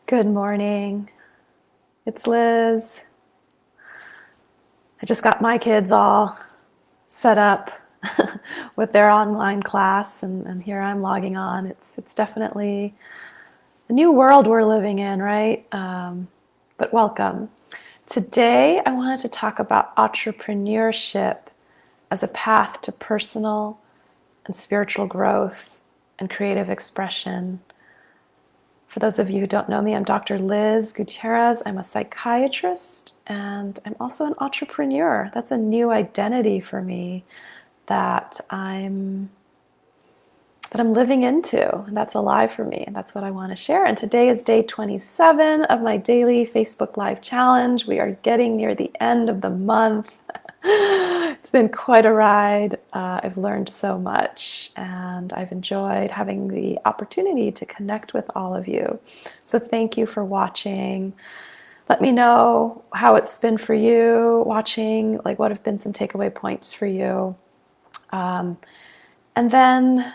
Good morning. It's Liz. I just got my kids all set up with their online class, and here I'm logging on. It's definitely a new world we're living in, right? But welcome. Today, I wanted to talk about entrepreneurship as a path to personal and spiritual growth and creative expression. For those of you who don't know me, I'm Dr. Liz Gutierrez. I'm a psychiatrist and I'm also an entrepreneur. That's a new identity for me that I'm living into, and that's alive for me, and that's what I want to share. And today is day 27 of my daily Facebook Live challenge. We are getting near the end of the month. It's been quite a ride. I've learned so much, and I've enjoyed having the opportunity to connect with all of you. So thank you for watching. Let me know how it's been for you watching, like what have been some takeaway points for you. And then,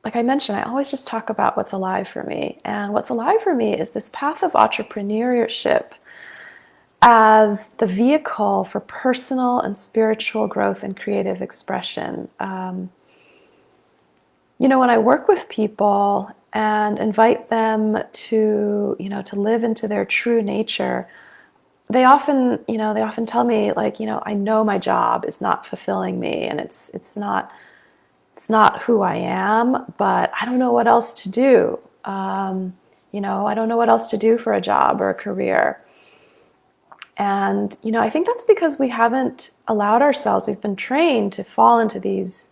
like I mentioned, I always just talk about what's alive for me. And what's alive for me is this path of entrepreneurship as the vehicle for personal and spiritual growth and creative expression. When I work with people and invite them to, to live into their true nature, they often tell me, like, I know my job is not fulfilling me, and it's not who I am, but I don't know what else to do. I don't know what else to do for a job or a career. And, I think that's because we haven't allowed ourselves, we've been trained to fall into these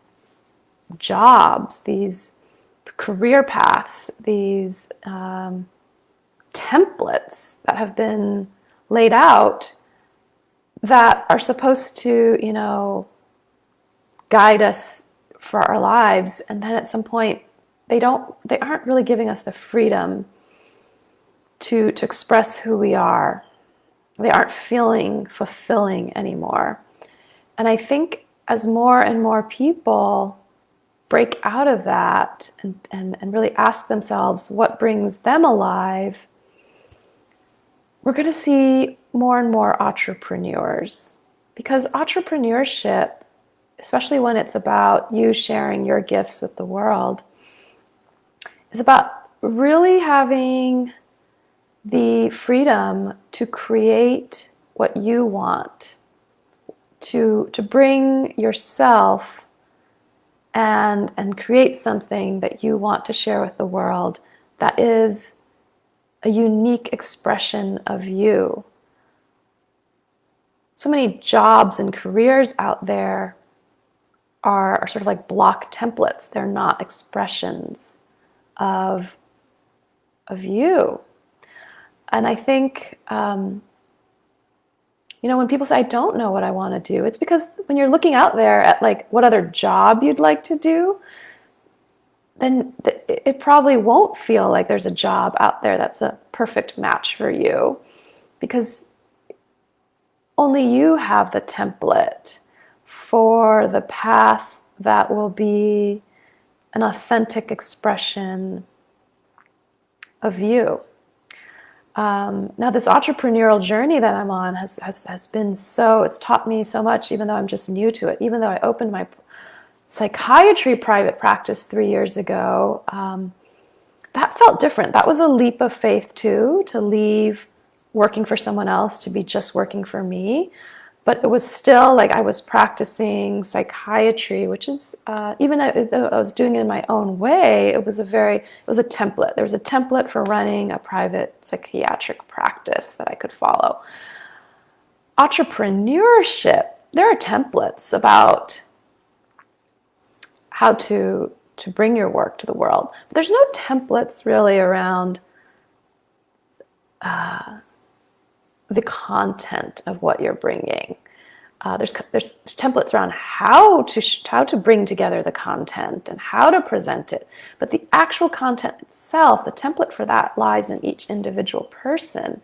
jobs, these career paths, these templates that have been laid out that are supposed to, guide us for our lives. And then at some point, they aren't really giving us the freedom to express who we are. They aren't feeling fulfilling anymore. And I think as more and more people break out of that and really ask themselves what brings them alive, we're going to see more and more entrepreneurs. Because entrepreneurship, especially when it's about you sharing your gifts with the world, is about really having the freedom to create what you want, to bring yourself and create something that you want to share with the world that is a unique expression of you. So many jobs and careers out there are sort of like block templates. They're not expressions of you. And I think, when people say, I don't know what I want to do, it's because when you're looking out there at like what other job you'd like to do, then it probably won't feel like there's a job out there that's a perfect match for you, because only you have the template for the path that will be an authentic expression of you. Now, this entrepreneurial journey that I'm on has been it's taught me so much, even though I'm just new to it. Even though I opened my psychiatry private practice 3 years ago, that felt different. That was a leap of faith too, to leave working for someone else to be just working for me. But it was still like I was practicing psychiatry, which is, even though I was doing it in my own way, it was a template. There was a template for running a private psychiatric practice that I could follow. Entrepreneurship, there are templates about how to bring your work to the world. But there's no templates really around the content of what you're bringing. There's templates around how to bring together the content and how to present it, but the actual content itself, the template for that lies in each individual person.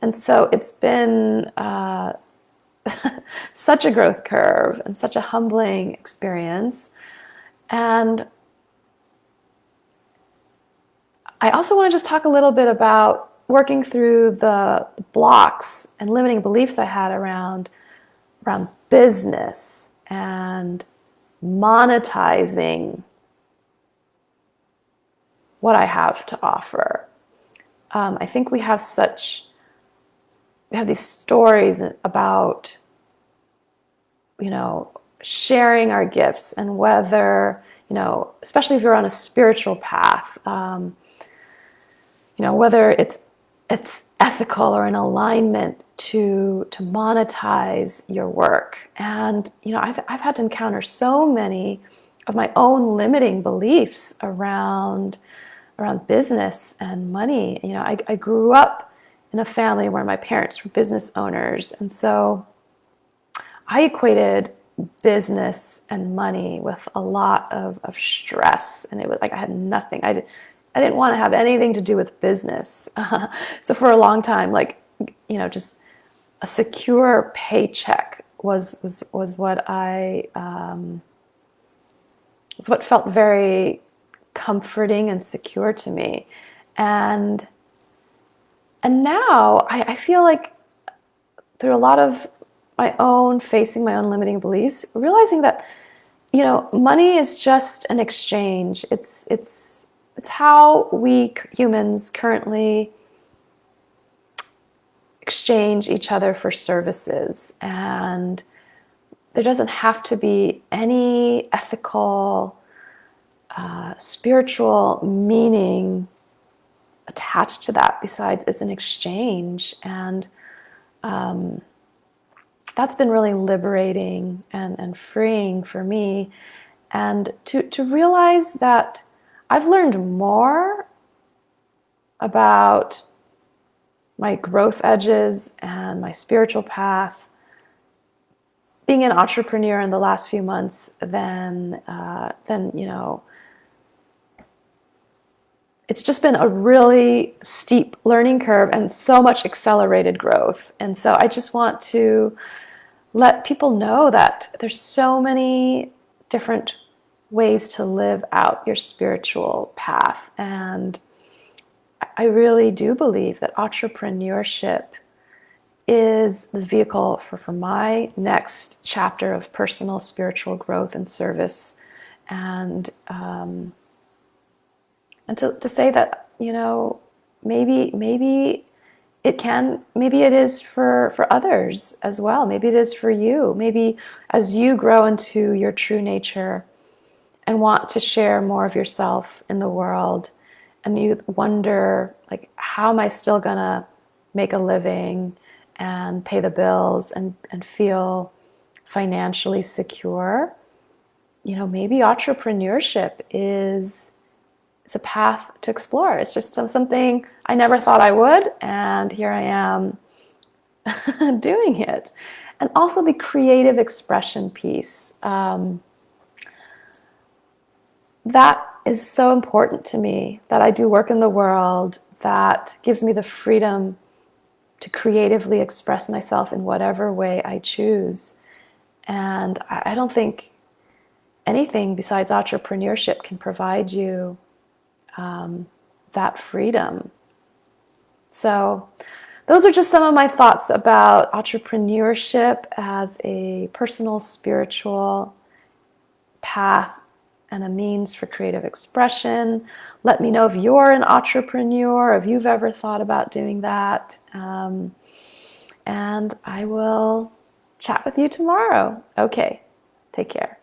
And so it's been such a growth curve and such a humbling experience. And I also want to just talk a little bit about working through the blocks and limiting beliefs I had around business and monetizing what I have to offer. I think we have these stories about, sharing our gifts, and whether, especially if you're on a spiritual path, whether it's ethical or in alignment to monetize your work. And I've had to encounter so many of my own limiting beliefs around business and money. I grew up in a family where my parents were business owners, and so I equated business and money with a lot of stress, and it was like I had nothing. I didn't want to have anything to do with business. So for a long time, just a secure paycheck was what was what felt very comforting and secure to me. And now I feel like through a lot of facing my own limiting beliefs, realizing that, money is just an exchange. It's how we humans currently exchange each other for services. And there doesn't have to be any ethical, spiritual meaning attached to that, besides it's an exchange. And that's been really liberating and freeing for me. And to realize that I've learned more about my growth edges and my spiritual path being an entrepreneur in the last few months than it's just been a really steep learning curve and so much accelerated growth. And so I just want to let people know that there's so many different ways to live out your spiritual path. And I really do believe that entrepreneurship is the vehicle for my next chapter of personal spiritual growth and service. And to say that, maybe it is for others as well. Maybe it is for you. Maybe as you grow into your true nature and want to share more of yourself in the world, and you wonder, like, how am I still gonna make a living and pay the bills and feel financially secure? Maybe entrepreneurship is a path to explore. It's just something I never thought I would, and here I am doing it. And also the creative expression piece. That is so important to me, that I do work in the world that gives me the freedom to creatively express myself in whatever way I choose. And I don't think anything besides entrepreneurship can provide you that freedom. So those are just some of my thoughts about entrepreneurship as a personal spiritual path and a means for creative expression. Let me know if you're an entrepreneur, if you've ever thought about doing that. And I will chat with you tomorrow. Okay, take care.